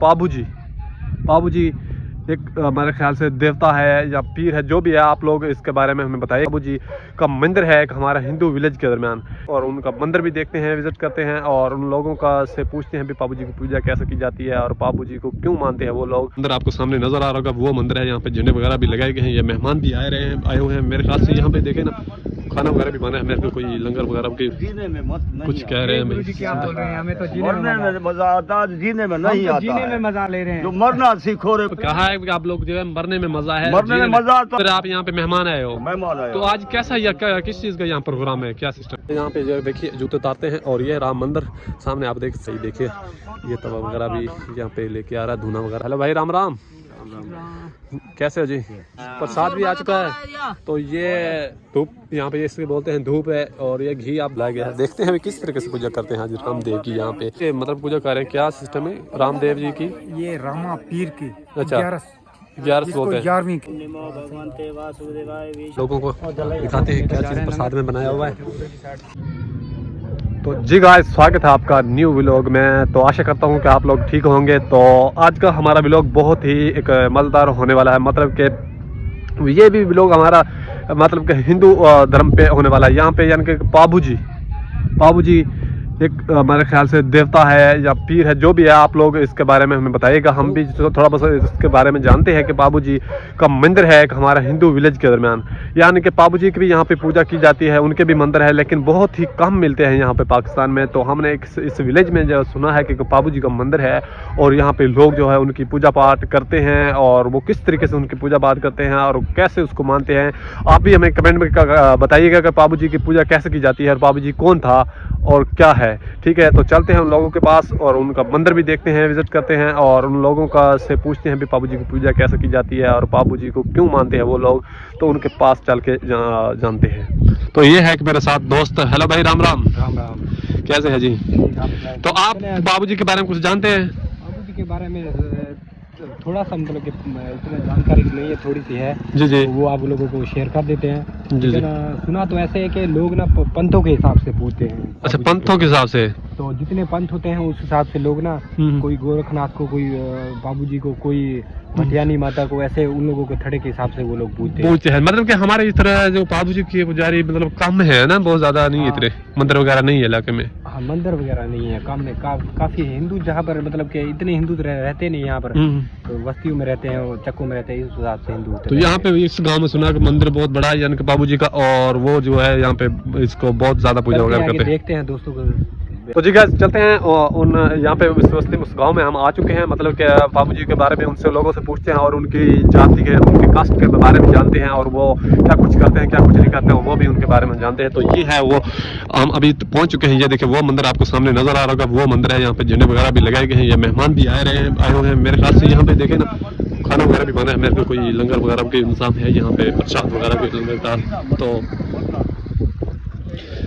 पाबू जी एक हमारे ख्याल से देवता है या पीर है, जो भी है, आप लोग इसके बारे में हमें बताइए। पाबू जी का मंदिर है एक हमारा हिंदू विलेज के दरमियान, और उनका मंदिर भी देखते हैं, विजिट करते हैं और उन लोगों का से पूछते हैं भी पाबू जी की पूजा कैसे की जाती है और पाबू जी को क्यों मानते हैं वो लोग। मंदिर आपको सामने नजर आ रहा होगा, वो मंदिर है। यहाँ पे झंडे वगैरह भी लगाए गए हैं, ये मेहमान भी आए हुए हैं मेरे ख्याल से। यहाँ पे देखे ना, खाना वगैरह भी बना है, मेरे को कोई लंगर वगैरह की कुछ कह रहे हैं। क्या बोल रहे हैं? हमें तो मरने में मजा आता है, जीने में नहीं आता। जीने में मजा ले रहे हैं, जो मरना सीखो रे। कहा है कि आप लोग जो है मरने में मजा है, मरने में मजा आता। फिर आप यहाँ पे मेहमान आए हो, मेहमान आए तो आज कैसा या किस चीज का यहाँ प्रोग्राम है, क्या सिस्टम? यहाँ पे जो देखिए जूते उतारते हैं, और ये राम मंदिर सामने आप सही देखिए, ये तवा वगैरह भी यहाँ पे लेके आ रहा है, धुना वगैरह। हेलो भाई, राम राम, कैसे हो जी? प्रसाद भी आ चुका है, तो ये धूप यहाँ पे इसके बोलते हैं धूप है, और ये घी आप ला गया। देखते हैं किस तरीके से पूजा करते हैं आज रामदेव की। यहाँ पे मतलब पूजा कर रहे हैं, क्या सिस्टम है रामदेव जी की? ये रामा पीर की। अच्छा, 11 बोलते हैं, 11वीं की। लोगों को दिखाते हैं क्या चीज़ प्रसाद में बनाया हुआ है। तो जी गाइस, स्वागत है आपका न्यू व्लॉग में। तो आशा करता हूँ कि आप लोग ठीक होंगे। तो आज का हमारा व्लॉग बहुत ही एक मज़ेदार होने वाला है, मतलब कि ये भी व्लॉग हमारा मतलब कि हिंदू धर्म पे होने वाला है। यहाँ पे यानी कि पाबू जी एक हमारे ख्याल से देवता है या पीर है, जो भी है, आप लोग इसके बारे में हमें बताइएगा। हम भी थोड़ा बहुत इसके बारे में जानते हैं कि पाबू जी का मंदिर है एक हमारा हिंदू विलेज के दरमियान, यानी कि पाबू जी की भी यहाँ पे पूजा की जाती है, उनके भी मंदिर है, लेकिन बहुत ही कम मिलते हैं यहाँ पे पाकिस्तान में। तो हमने इस विलेज में जो सुना है कि पाबू जी का मंदिर है, और यहाँ पे लोग जो है उनकी पूजा पाठ करते हैं, और वो किस तरीके से उनकी पूजा पाठ करते हैं और कैसे उसको मानते हैं, आप भी हमें कमेंट में बताइएगा कि पाबू जी की पूजा कैसे की जाती है और पाबू जी कौन था और क्या है। ठीक है, तो चलते हैं उन लोगों के पास और उनका मंदिर भी देखते हैं, विजिट करते हैं और उन लोगों का से पूछते हैं भी पाबू जी की पूजा कैसे की जाती है और पाबू जी को क्यों मानते हैं वो लोग, तो उनके पास चल के जानते हैं। तो ये है कि मेरे साथ दोस्त। हेलो भाई, राम राम। राम राम, कैसे है जी? तो आप बाबू जी के बारे में कुछ जानते हैं? बाबू जी के बारे में थोड़ा सा मतलब कि इतना जानकारी नहीं है, थोड़ी सी है जी जी, तो वो आप लोगों को शेयर कर देते हैं। जी जी। सुना तो ऐसे है कि लोग ना पंथों के हिसाब से पूछते हैं। अच्छा, पंथों के हिसाब से? तो जितने पंथ होते हैं उस हिसाब से लोग ना, कोई गोरखनाथ को, कोई बाबू जी को, कोई भटियानी माता को, ऐसे उन लोगों के थड़े के हिसाब से वो लोग पूछते हैं। मतलब कि हमारे इस तरह जो पाबू जी की पुजारी मतलब कम है ना, बहुत ज्यादा नहीं है, इतने मंदिर वगैरह नहीं है इलाके में। हाँ, मंदिर वगैरह नहीं है, कम है, काफी हिंदू जहाँ पर मतलब कि इतने हिंदू रहते नहीं यहाँ पर, तो बस्तियों में रहते हैं, चक्कों में रहते हैं, इस हिसाब से हिंदू होते हैं। तो यहाँ पे इस गांव में सुना कि मंदिर बहुत बड़ा है यानी कि बाबू जी का, और वो जो है यहाँ पे इसको बहुत ज्यादा पूजा वगैरह करते हैं। देखते हैं दोस्तों को। तो जी गाइस, चलते हैं उन यहाँ पे उस गांव में हम आ चुके हैं, मतलब कि बाबू जी के बारे में उनसे लोगों से पूछते हैं और उनकी जाति के, उनके कास्ट के बारे में जानते हैं, और वो क्या कुछ करते हैं क्या कुछ नहीं करते हैं वो भी उनके बारे में जानते हैं। तो ये है वो, हम अभी पहुंच चुके हैं। ये देखिए वो मंदिर आपको सामने नजर आ रहा होगा, वो मंदिर है। यहाँ पे झंडे वगैरह भी लगाए गए हैं, ये मेहमान भी आए हुए हैं मेरे ख्याल से। यहाँ पे देखे ना, खाना वगैरह भी बना है, मेरे को कोई लंगर वगैरह के इंतजाम है यहाँ पे, प्रसाद वगैरह भी लंगर का। तो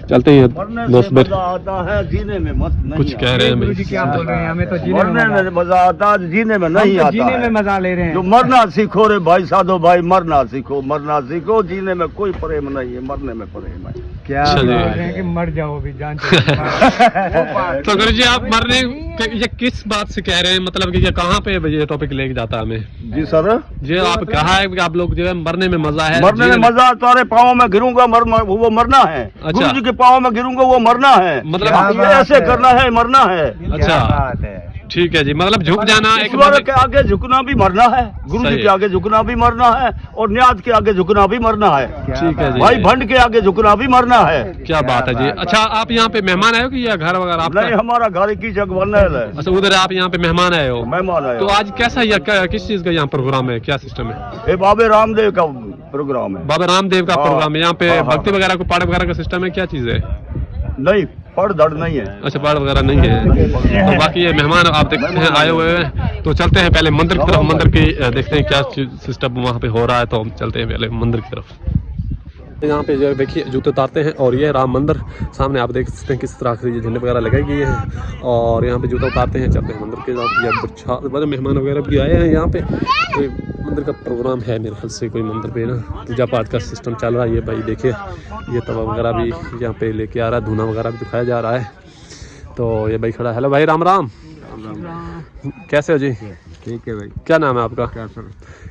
चलते हैं दोस्त, आता है, जीने में मत नहीं कुछ कह रहे हैं। क्या बोल रहे हैं? हमें तो मरने में मजा आता है, जीने में नहीं आता। जीने में मजा ले रहे हैं, जो मरना सीखो रे भाई, साधो भाई, मरना सीखो, जीने में कोई प्रेम नहीं है, मरने में प्रेम है। क्या बोल रहे हैं कि मर जाओ भी जान। तो गुरु जी, आप मरने ये किस बात से कह रहे हैं, मतलब कि ये कहाँ पे ये टॉपिक लेके जाता है हमें? जी सर, जी आप कहा है कि आप लोग जो है मरने में मजा है, मरने में मजा, तुम्हारे पाँव में गिरूंगा वो मरना है। अच्छा, गुरु जी के पाँव में गिरूंगा वो मरना है, मतलब ऐसे करना है, मरना है। अच्छा ठीक है जी, मतलब झुक जाना, एक ईश्वर के आगे झुकना भी मरना है, गुरु जी के आगे झुकना भी मरना है, और न्याज के आगे झुकना भी मरना है। ठीक है जी, भाई भंड के आगे झुकना भी मरना है। क्या बात है जी। अच्छा, आप यहाँ पे मेहमान आए हो कि या घर वगैरह आपका? नहीं, हमारा घर की जगवल है। अच्छा, उधर आप यहाँ पे मेहमान आए हो? मेहमान आए। तो आज कैसा या किस चीज का यहाँ प्रोग्राम है, क्या सिस्टम है? ये बाबे रामदेव का प्रोग्राम है। बाबा रामदेव का प्रोग्राम है यहाँ पे? भक्ति वगैरह को पाठ वगैरह का सिस्टम है, क्या चीज है? नहीं, पढ़ धड़ नहीं है। अच्छा, पाठ वगैरह नहीं है। तो बाकी ये मेहमान आप देखते हैं आए हुए हैं, तो चलते हैं पहले मंदिर की तरफ। मंदिर की देखते हैं क्या सिस्टम वहाँ पे हो रहा है, तो हम चलते हैं पहले मंदिर की तरफ। यहाँ पे जो देखिए जूते उतारते हैं, और ये राम मंदिर सामने आप देख सकते हैं किस तरह से ये झंडे वगैरह लगाई गई हैं, और यहाँ पे जूता उतारते हैं, चलते हैं मंदिर के साथ। मेहमान वगैरह भी आए हैं यहाँ पे, तो मंदिर का प्रोग्राम है मेरे ख्याल से, कोई मंदिर पे ना पूजा पाठ का सिस्टम चल रहा है। ये भाई देखिए, ये तवा वगैरह भी यहाँ पे लेके आ रहा है, धुना वगैरह भी दिखाया जा रहा है। तो ये भाई खड़ा। हेलो भाई, राम राम। कैसे हो जी? ठीक है भाई। क्या नाम है आपका? कैसर।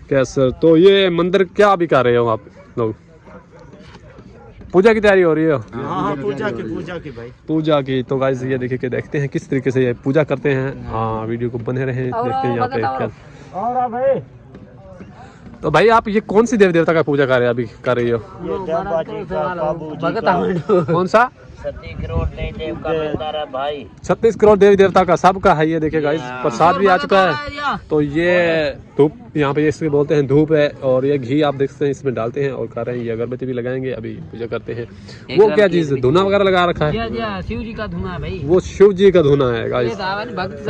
कैसर। तो ये मंदिर क्या अभी कर रहे हो आप लोग? पूजा की तैयारी हो रही है? हाँ पूजा की भाई। पूजा की। तो गाइस ये देखिए कि देखते हैं किस तरीके से ये पूजा करते हैं। हाँ वीडियो को बने रहे, देखते हैं यहाँ पे क्या। और भाई तो भाई आप ये कौन सी देवी देवता का पूजा कर रहे अभी कर रही हो? कौन सा? 36 करोड़ देव का बेदार है भाई। 36 करोड़ देवी देवता का सबका है ये देखिए गाइस। प्रसाद भी आ चुका है। तो ये धूप यहाँ पे इसके बोलते हैं धूप है, और ये घी आप देख सकते हैं इसमें डालते हैं और कर रहे हैं। ये अगरबत्ती भी लगाएंगे, अभी पूजा करते हैं। वो क्या चीज धुना वगैरह लगा रखा है? शिव जी का धुना है भाई। वो शिव जी का धुना है गाइस। भक्त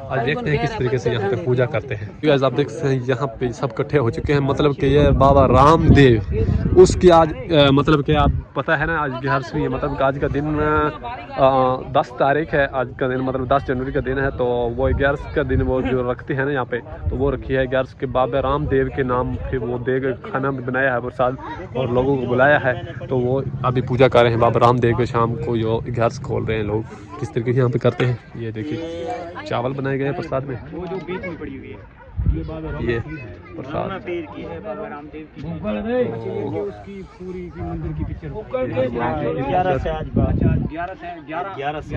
आज देखते हैं किस तरीके से यहाँ पे पूजा करते हैं। गाइस आप देख सकते हैं यहाँ पे सब इकट्ठे हो चुके हैं। मतलब कि ये बाबा रामदेव उसकी आज मतलब कि आप पता है ना आज 11वीं है। मतलब आज का दिन 10 तारीख है आज का दिन, मतलब 10 जनवरी का दिन है। तो वो 11 का दिन वो जो रखते हैं ना यहाँ पे, तो वो रखी है 11 के बाबा रामदेव के नाम। फिर वो देव खाना भी बनाया है प्रसाद और लोगों को बुलाया है। तो वो अभी पूजा कर रहे हैं बाबा रामदेव के। शाम को जो 11 खोल रहे हैं लोग, किस तरीके से यहाँ पे करते हैं ये देखिए। चावल बनाए गए हैं प्रसाद में। वो जो बीच में पड़ी हुई है ये प्रसाद पीर की है, बाबा रामदेव की। उसकी पूरी की मंदिर की पिक्चर 11 से आज 11 से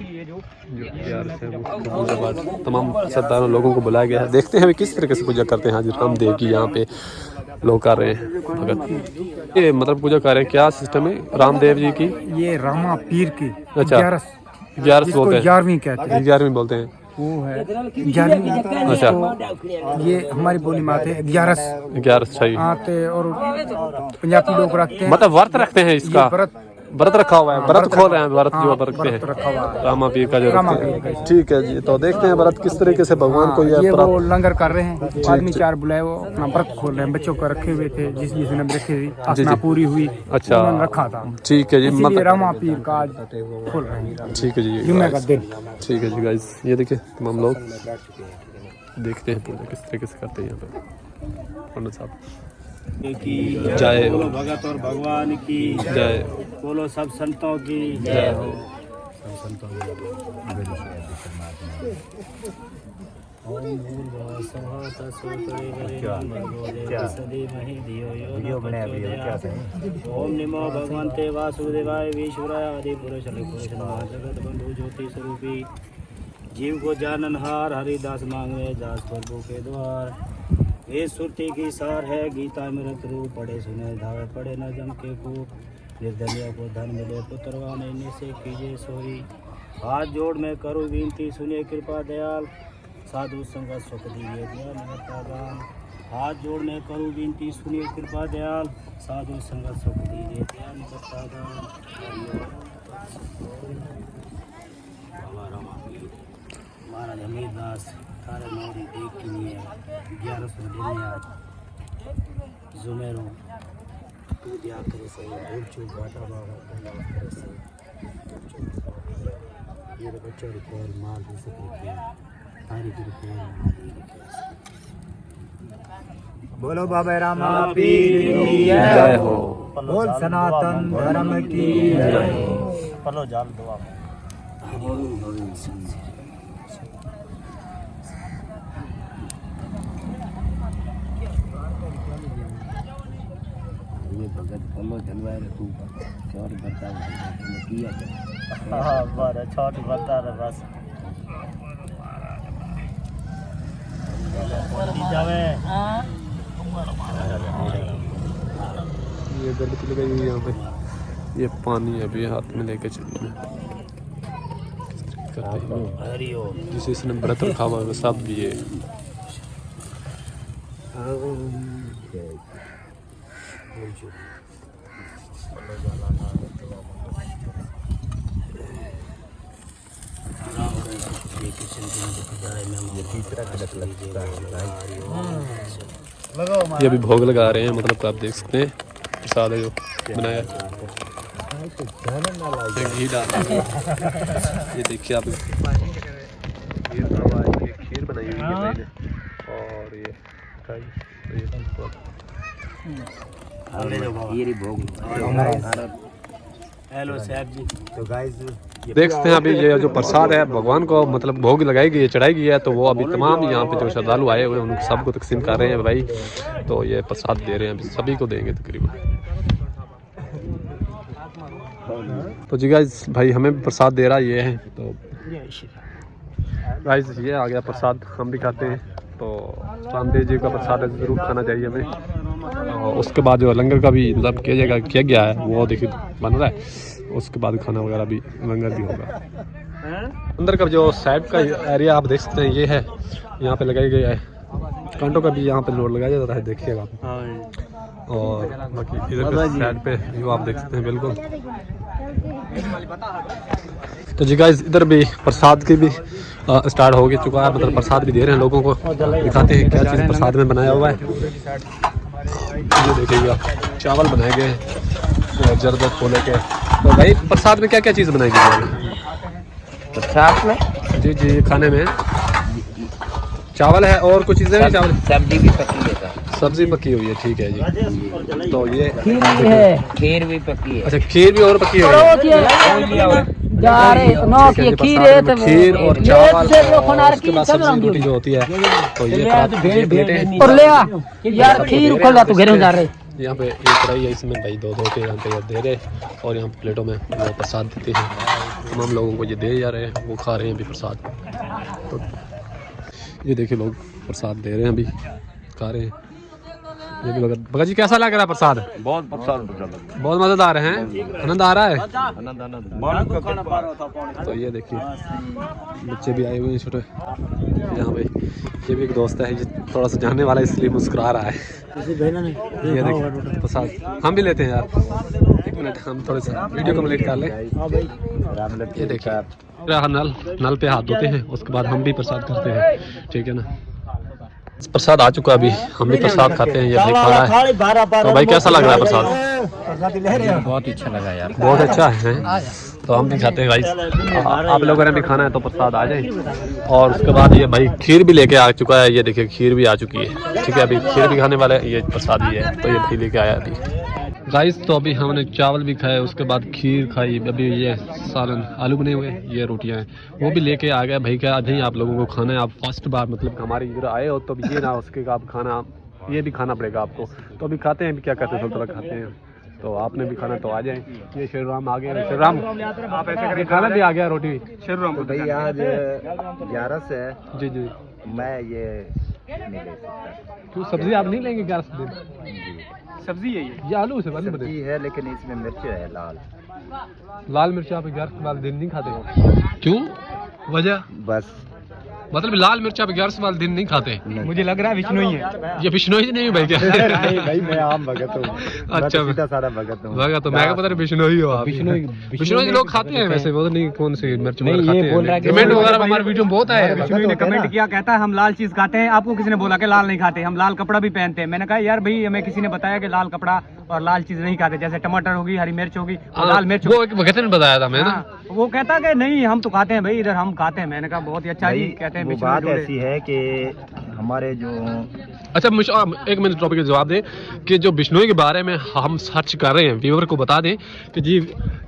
ये जो पूजा पाठ तमाम श्रद्धालु लोगों को बुलाया गया है। देखते हैं किस तरीके से पूजा करते हैं आज रामदेव की। यहाँ पे लोग कर रहे हैं भगत। ये मतलब पूजा कर रहे हैं, क्या सिस्टम है रामदेव जी की? ये रामा पीर की। अच्छा 11 बोलते हैं। 11वीं कहते हैं। 11वीं बोलते हैं। वो है 11वीं। अच्छा ये हमारी बोली मात है 11। 11 सही। आते और पंजाबी लोग रखते हैं, मतलब व्रत रखते हैं इसका। व्रत रखा हुआ है, व्रत खोल रहे हैं। व्रत जो रखते हैं रखा हुआ है रामा पीर का जो रखते हैं। ठीक है जी। तो देखते हैं व्रत किस तरीके से भगवान को ये वो लंगर कर रहे हैं। आदमी 4 बुलाए, वो अपना व्रत खोल रहे हैं। बच्चों को रखे हुए थे, जिस जिसने रखे हुई अपना पूरी हुई। अच्छा रखा था। ठीक है जी। मतलब रामा पीर का आज खोल रहे हैं। ठीक है जी। जुम्मे का दिन। ठीक है जी गाइस। ये देखिए तमाम लोग देखते हैं पूजा किस तरीके से करते हैं यहाँ पे। पंडित साहब जय बोलो भगत और भगवान की जय। बोलो सब संतों की जय हो। ओम नमो भगवते वासुदेवाय ईश्वराय आदि पुरुष जगत बंधु ज्योति स्वरूपी जीव को जाननहार हरिदास मांगे दास प्रभु के द्वार। ये सुरती की सार है गीता अमृत रूप पढ़े सुने धावे पढ़े न जम के कूप। निर्धनियों को धन मिले पुत्रवान से कीजिए सोई। हाथ जोड़ में करूँ विनती सुनिए कृपा दयाल। साधु संग सुख दीजिए ज्ञान दान। हाथ जोड़ में करूँ विनती सुनिए कृपा दयाल। साधु संग सुख दीजिए ज्ञान दान। महाराज अमीरदास तारे नौरी देख की नहीं है 1100 दिन में आज जुमेरो तू दिया करे सही भूल चूक घाटा बाबा करे सही। ये बच्चों को माल भी सके तारी की बोलो बाबा रामा पीर की जय हो। बोल सनातन धर्म की जय हो। पलो जाल दुआ भगत पलो जलवाए तू छोट बता किया हाँ बारा छोट बता रहा बस जावे। ये अगरबत्ती लगाई हुई है यहाँ पे। ये पानी अभी हाथ में लेके चलिए जिसे इसने व्रत रखा हुआ है सब भी है। ये अभी भोग लगा रहे हैं। मतलब आप देख सकते हैं प्रसाद है जो बनाया घी डाल। ये देखिए आप खीर बनाई हुई है मैंने और ये ये भोग हेलो साहब जी। तो गाइस देख सकते हैं अभी ये जो प्रसाद है भगवान को मतलब भोग लगाई गई है, चढ़ाई गई है, तो वो अभी तमाम यहाँ पे जो श्रद्धालु आए हुए हैं उनको सबको तकसीम कर रहे हैं भाई। तो ये प्रसाद दे रहे हैं, अभी सभी को देंगे तकरीबन। तो जी गाइस भाई हमें भी प्रसाद दे रहा है ये है। तो गाइस ये आ गया प्रसाद, हम भी खाते हैं। तो रामदेव जी का प्रसाद ज़रूर खाना चाहिए हमें। और उसके बाद जो लंगर का भी इंतजाम किया गया है वो देखिए बन रहा है। उसके बाद खाना वगैरह भी लंगर भी होगा। अंदर का जो साइड का एरिया आप देख सकते हैं ये है, यहाँ पे लगाई गई है कांटों का भी यहाँ पे लोड लगाया जाता है, देखिएगा आप। और बाकी इधर के साइड पे जो आप देख सकते हैं बिल्कुल। तो जी गाइस इधर भी प्रसाद की भी स्टार्ट हो चुका है, मतलब प्रसाद भी दे रहे हैं लोगों को। दिखाते हैं क्या चीज़ प्रसाद में बनाया हुआ है। ये देखिएगा चावल बनाए गए हैं जर्द छोले के। तो भाई प्रसाद में क्या क्या चीज़ बनाई गई है प्रसाद में? जी जी खाने में चावल है और कुछ चीज़ें हैं। चावल सब्जी भी पकी है सर। सब्जी पकी हुई है, ठीक है जी। तो ये खीर भी है, खीर भी पकी है। अच्छा खीर भी और पकी हुई है। खीर और चावल उसके बाद सब्जी रोटी जो होती है। तो ये प्लेटें यार खीर उखल रहा, तू घेरे जा रहे। यहाँ पे एक कढ़ाई है, इसमें भाई दो के यहाँ पे दे रहे और यहाँ प्लेटों में वो प्रसाद देते हैं तमाम लोगों को। ये दे जा रहे हैं, वो खा रहे हैं अभी प्रसाद। तो ये देखिए लोग प्रसाद दे रहे हैं, अभी खा रहे हैं। ये भी लगा भगत जी कैसा लग रहा है प्रसाद? बहुत बहुत मज़ेदार है, आनंद आ रहा है। तो ये देखिए बच्चे भी आए हुए हैं छोटे यहाँ पे। ये भी एक दोस्त है, ये थोड़ा सा जानने वाला है इसलिए मुस्कुरा रहा है। ये देखिए प्रसाद हम भी लेते हैं यार, एक मिनट हम थोड़ा सा वीडियो कंप्लीट कर लें। ये देखिए नल पे हाथ धोते हैं, उसके बाद हम भी प्रसाद करते हैं, ठीक है ना। प्रसाद आ चुका है, अभी हम भी प्रसाद खाते हैं। ये भाई खा रहा है। तो भाई कैसा लग रहा है प्रसाद? बहुत अच्छा लगा यार, बहुत अच्छा है। तो हम भी खाते हैं भाई, आप लोगों ने भी खाना है तो प्रसाद आ जाए। और उसके बाद ये भाई खीर भी लेके आ चुका है, ये देखिए खीर भी आ चुकी है, ठीक है। अभी खीर भी खाने वाले, ये प्रसाद भी है। तो ये भाई लेके आया अभी गाइस। तो अभी हमने चावल भी खाए, उसके बाद खीर खाई, अभी ये सालन आलू बने हुए, ये रोटियां हैं वो भी लेके आ गए भाई। क्या नहीं आप लोगों को खाना है, आप फर्स्ट बार मतलब हमारे इधर आए हो तो ये ना उसके आप खाना ये भी खाना पड़ेगा आपको। तो अभी खाते हैं, अभी क्या करते हैं थोड़ा थोड़ा खाते हैं। तो आपने भी खाना तो आ जाए। ये शेरराम आ गया, शेरराम आप ऐसे करके खाना भी आ गया, रोटी भी शेरराम। तो भाई आज 11 से है जी जी मैं ये नहीं ले सकता। क्यों सब्जी आप नहीं लेंगे 11 दिन? सब्जी है ये आलू से बनी सब्जी है लेकिन इसमें मिर्च है लाल मिर्च आप 11 दिन नहीं खाते हो? क्यों वजह? बस मतलब लाल मिर्च आप 11 वाले दिन नहीं खाते? मुझे लग रहा है विष्णु ही है। ये बिश्नोई नहीं भाई क्या? नहीं भाई मैं आम भगत हूँ। अच्छा सीधा सारा भगत हूँ। भगत तो मैं क्या पता नहीं बिश्नोई हो आप। बिश्नोई लोग खाते हैं वैसे, वो नहीं कौन सी मिर्च वगैरह खाते हैं। कमेंट वगैरह हमारे वीडियो में बहुत आए हैं। विष्णु ने कमेंट किया, कहता है हम लाल चीज खाते हैं। आपको किसी ने बोला कि लाल नहीं खाते? हम लाल कपड़ा भी पहनते हैं। मैंने कहा यार भाई हमें किसी ने बताया कि लाल कपड़ा और लाल चीज नहीं खाते, जैसे टमाटर होगी, हरी मिर्च होगी, लाल मिर्च। वो एक भगत ने बताया था मैं ना, वो कहता कि नहीं हम तो खाते हैं भाई, इधर हम खाते हैं। मैंने कहा बहुत ही अच्छा जी। कहते हैं वो बात ऐसी है कि हमारे जो अच्छा एक मिनट टॉपिक का जवाब दे कि जो बिश्नोई के बारे में हम सर्च कर रहे हैं, व्यूअर को बता दें कि जी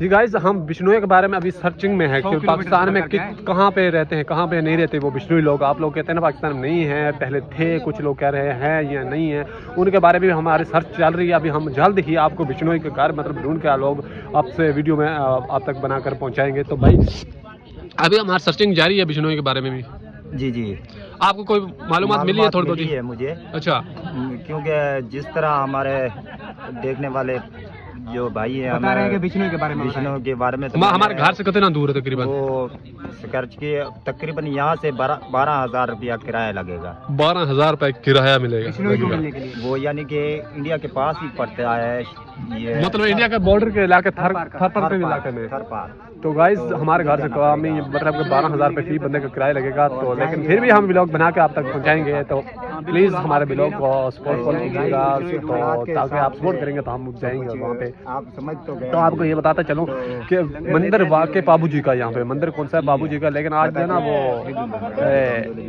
गाइस हम बिश्नोई के बारे में अभी सर्चिंग में है कि पाकिस्तान में कहाँ पे रहते हैं, कहाँ पे नहीं रहते वो बिश्नोई लोग। आप लोग कहते हैं ना पाकिस्तान में नहीं है, पहले थे, कुछ लोग कह रहे हैं या नहीं है, उनके बारे में हमारी सर्च चल रही है। अभी हम जल्द ही आपको बिश्नोई के घर मतलब ढूंढ के लोग आपसे वीडियो में आप तक बनाकर पहुँचाएंगे। तो भाई अभी हमारी सर्चिंग जारी है बिश्नोई के बारे में भी। जी जी आपको कोई मालूमात मिली है थोड़ी मिली है मुझे। अच्छा क्योंकि जिस तरह हमारे देखने वाले जो भाई है बता रहे हैं कि बिश्नोई के बारे में तो हमारे घर से कितना दूर है तकरीबन? वो खर्च के तकरीबन यहाँ से 12,000 रुपया किराया लगेगा। 12,000 रुपये किराया मिलेगा वो यानी कि इंडिया के पास ही पड़ता है ये, मतलब इंडिया के बॉर्डर के इलाके थर के इलाके में। तो गाइस हमारे घर से कम ही मतलब 12,000 रुपये फी बंदे का किराया लगेगा। तो लेकिन फिर भी हम व्लॉग बना के आप तक पहुंचाएंगे। तो प्लीज़ हमारे व्लॉग को सपोर्ट कीजिएगा, तो ताकि आप सपोर्ट करेंगे तो हम जाएंगे वहाँ पे। आप समझ तो आपको ये बताता चलूँ कि मंदिर वाकई बाबू जी का, यहाँ पे मंदिर कौन सा है बाबू जी का। लेकिन आज जो है ना वो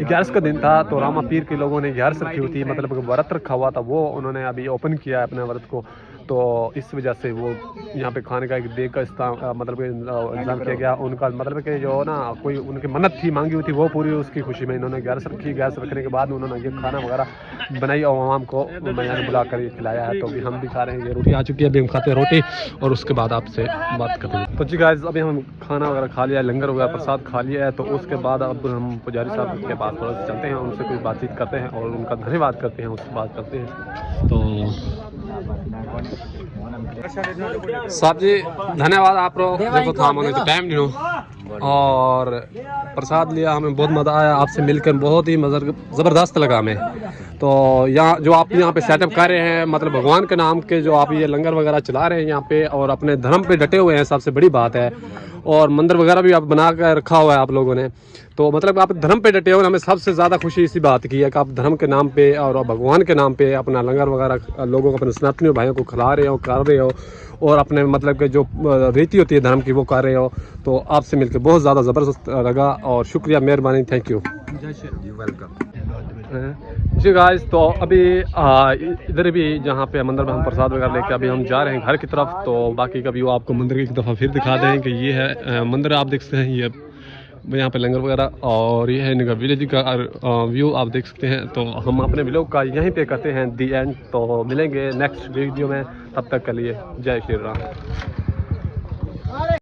11 का दिन था, तो रामा पीर के लोगों ने 11 रखी हुई थी, मतलब व्रत रखा हुआ था, वो उन्होंने अभी ओपन किया है अपने व्रत को। तो इस वजह से वो यहाँ पे खाने का एक देख का मतलब इंतजाम किया गया। उनका मतलब कि जो ना कोई उनकी मन्नत थी मांगी हुई थी वो पूरी उसकी खुशी में इन्होंने गैस रखी। गैस रखने के बाद उन्होंने ये खाना वगैरह बनाई और आवाम को मैंने बुला कर ये खिलाया है। तो अभी हम भी खा रहे हैं, ये रोटी आ चुकी है, अभी हम खाते हैं रोटी और उसके बाद आपसे बात करते हैं। तो जी गाइस अभी हम खाना वगैरह खा लिया है, लंगर वगैरह प्रसाद खा लिया है। तो उसके बाद अब हम पुजारी साहब के पास थोड़ा सा चलते हैं, उनसे कुछ बातचीत करते हैं और उनका धन्यवाद करते हैं, उससे बात करते हैं। तो साहब जी धन्यवाद आप देखो था हमें तो टाइम नहीं हो और प्रसाद लिया, हमें बहुत मज़ा आया आपसे मिलकर, बहुत ही ज़बरदस्त लगा हमें। तो यहाँ जो आप यहाँ पे सेटअप कर रहे हैं मतलब भगवान के नाम के जो आप ये लंगर वगैरह चला रहे हैं यहाँ पे और अपने धर्म पे डटे हुए हैं, सबसे बड़ी बात है। और मंदिर वगैरह भी आप बना कर रखा हुआ है आप लोगों ने, तो मतलब आप धर्म पे डटे हो। हमें सबसे ज़्यादा खुशी इसी बात की है कि आप धर्म के नाम पे और भगवान के नाम पे अपना लंगर वगैरह लोगों को, अपने सनातनी भाइयों को खिला रहे हो, कर रहे हो और अपने मतलब के जो रीति होती है धर्म की वो कर रहे हो। तो आपसे मिलकर बहुत ज़्यादा ज़बरदस्त लगा और शुक्रिया, मेहरबानी, थैंक यू। जी गाइस तो अभी इधर भी जहाँ पे मंदिर में हम प्रसाद वगैरह लेके अभी हम जा रहे हैं घर की तरफ। तो बाकी का व्यू आपको मंदिर की एक दफ़ा फिर दिखा दें कि ये है मंदिर, आप देख सकते हैं ये यहाँ पे लंगर वगैरह और ये है इनका विलेज का व्यू आप देख सकते हैं। तो हम अपने व्लॉग का यहीं पे करते हैं दी एंड। तो मिलेंगे नेक्स्ट वीडियो में, तब तक के लिए जय श्री राम।